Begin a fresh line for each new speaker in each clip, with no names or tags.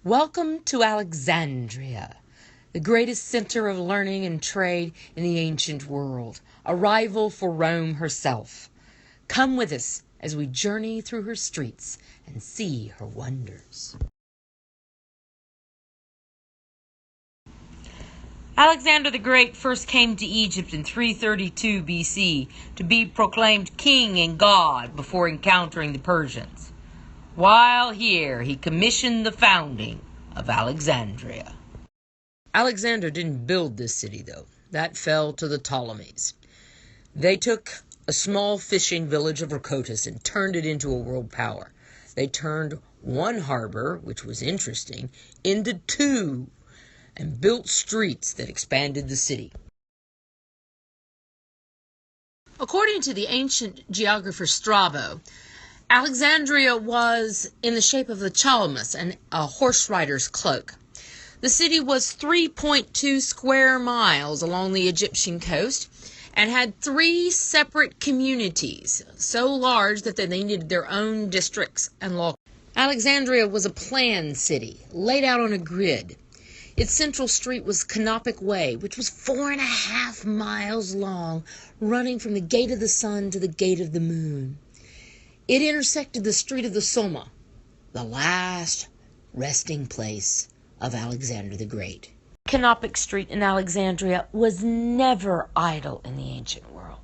Welcome to Alexandria, the greatest center of learning and trade in the ancient world, a rival for Rome herself. Come with us as we journey through her streets and see her wonders. Alexander the Great first came to Egypt in 332 BC to be proclaimed king and god before encountering the Persians. While here, he commissioned the founding of Alexandria. Alexander didn't build this city, though. That fell to the Ptolemies. They took a small fishing village of Rakotis and turned it into a world power. They turned one harbor, which was interesting, into two, and built streets that expanded the city. According to the ancient geographer Strabo, Alexandria was in the shape of the chalmus and a horse rider's cloak. The city was 3.2 square miles along the Egyptian coast and had 3 separate communities, so large that they needed their own districts and law. Alexandria was a planned city, laid out on a grid. Its central street was Canopic Way, which was 4.5 miles long, running from the Gate of the Sun to the Gate of the Moon. It intersected the Street of the Soma, the last resting place of Alexander the Great. Canopic Street in Alexandria was never idle in the ancient world.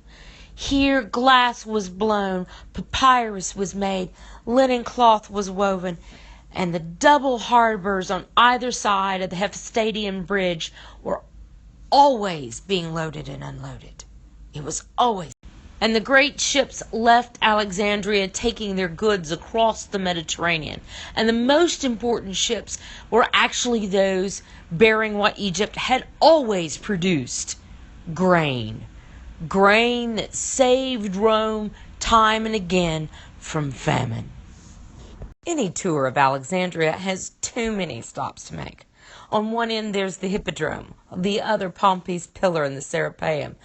Here glass was blown, papyrus was made, linen cloth was woven, and the double harbors on either side of the Hephaestion Bridge were always being loaded and unloaded. It was always. And the great ships left Alexandria taking their goods across the Mediterranean. And the most important ships were actually those bearing what Egypt had always produced, grain. Grain that saved Rome time and again from famine. Any tour of Alexandria has too many stops to make. On one end there's the Hippodrome, the other Pompey's Pillar and the Serapeum,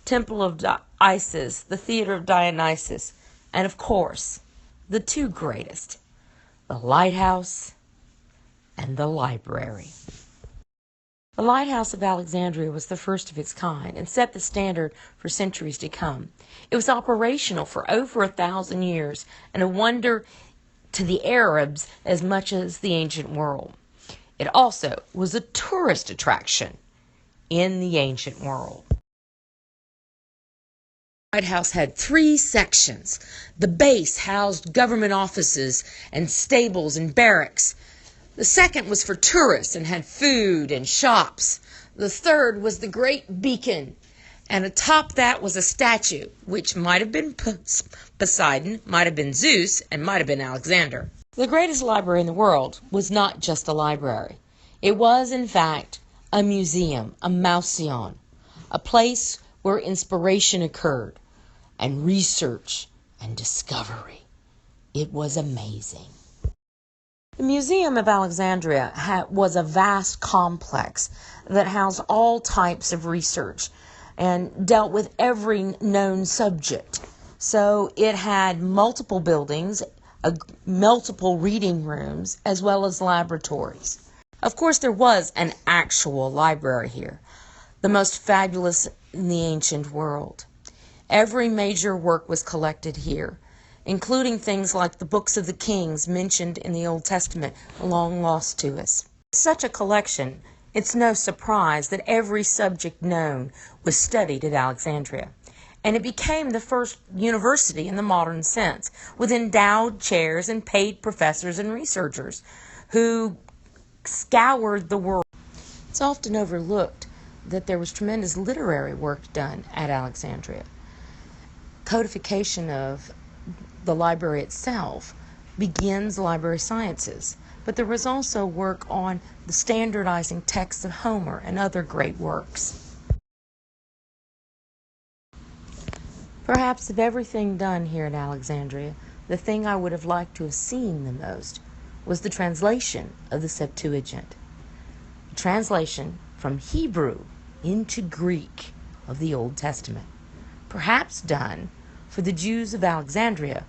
Temple of Isis, the Theater of Dionysus, and of course, the two greatest, the lighthouse and the library. The lighthouse of Alexandria was the first of its kind and set the standard for centuries to come. It was operational for over 1,000 years and a wonder to the Arabs as much as the ancient world. It also was a tourist attraction in the ancient world. The White House had 3 sections. The base housed government offices and stables and barracks. The second was for tourists and had food and shops. The third was the great beacon, and atop that was a statue, which might have been Poseidon, might have been Zeus, and might have been Alexander. The greatest library in the world was not just a library. It was, in fact, a museum, a mauseon, a place where inspiration occurred, and research and discovery. It was amazing. The Museum of Alexandria was a vast complex that housed all types of research and dealt with every known subject. So it had multiple buildings, multiple reading rooms, as well as laboratories. Of course, there was an actual library here, the most fabulous in the ancient world. Every major work was collected here, including things like the books of the kings mentioned in the Old Testament, long lost to us. Such a collection, it's no surprise that every subject known was studied at Alexandria. And it became the first university in the modern sense, with endowed chairs and paid professors and researchers who scoured the world. It's often overlooked that there was tremendous literary work done at Alexandria. Codification of the library itself begins library sciences, but there was also work on the standardizing texts of Homer and other great works. Perhaps of everything done here at Alexandria, the thing I would have liked to have seen the most was the translation of the Septuagint. The translation from Hebrew into Greek of the Old Testament, perhaps done for the Jews of Alexandria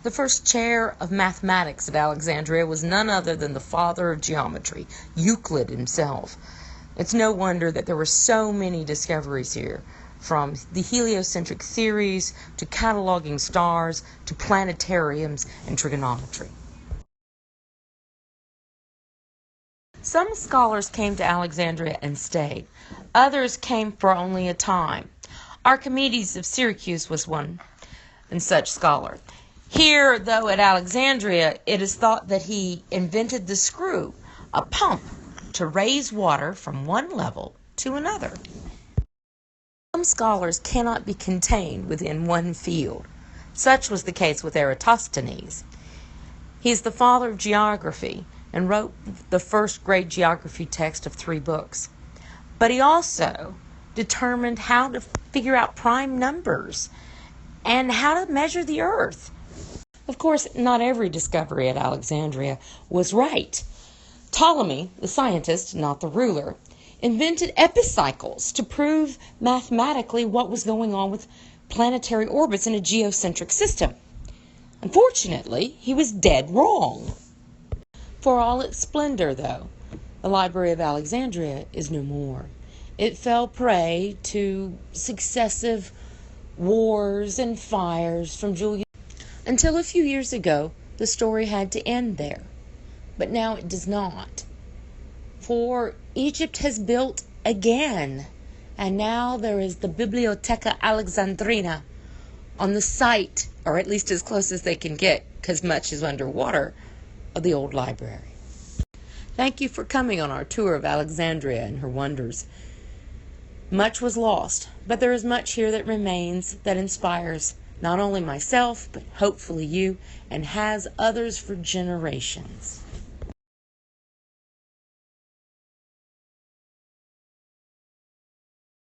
The first chair of mathematics at Alexandria was none other than the father of geometry, Euclid himself. It's no wonder that there were so many discoveries here, from the heliocentric theories to cataloging stars to planetariums and trigonometry. Some scholars came to Alexandria and stayed. Others came for only a time. Archimedes of Syracuse was one and such scholar. Here, though, at Alexandria, it is thought that he invented the screw, a pump, to raise water from one level to another. Some scholars cannot be contained within one field. Such was the case with Eratosthenes. He is the father of geography and wrote the first great geography text of 3 books. But he also determined how to figure out prime numbers and how to measure the earth. Of course, not every discovery at Alexandria was right. Ptolemy, the scientist, not the ruler, invented epicycles to prove mathematically what was going on with planetary orbits in a geocentric system. Unfortunately, he was dead wrong. For all its splendor, though, the Library of Alexandria is no more. It fell prey to successive wars and fires from Julius. Until a few years ago, the story had to end there. But now it does not. For Egypt has built again. And now there is the Bibliotheca Alexandrina on the site, or at least as close as they can get, because much is underwater, of the old library. Thank you for coming on our tour of Alexandria and her wonders. Much was lost, but there is much here that remains, that inspires not only myself, but hopefully you, and has others for generations.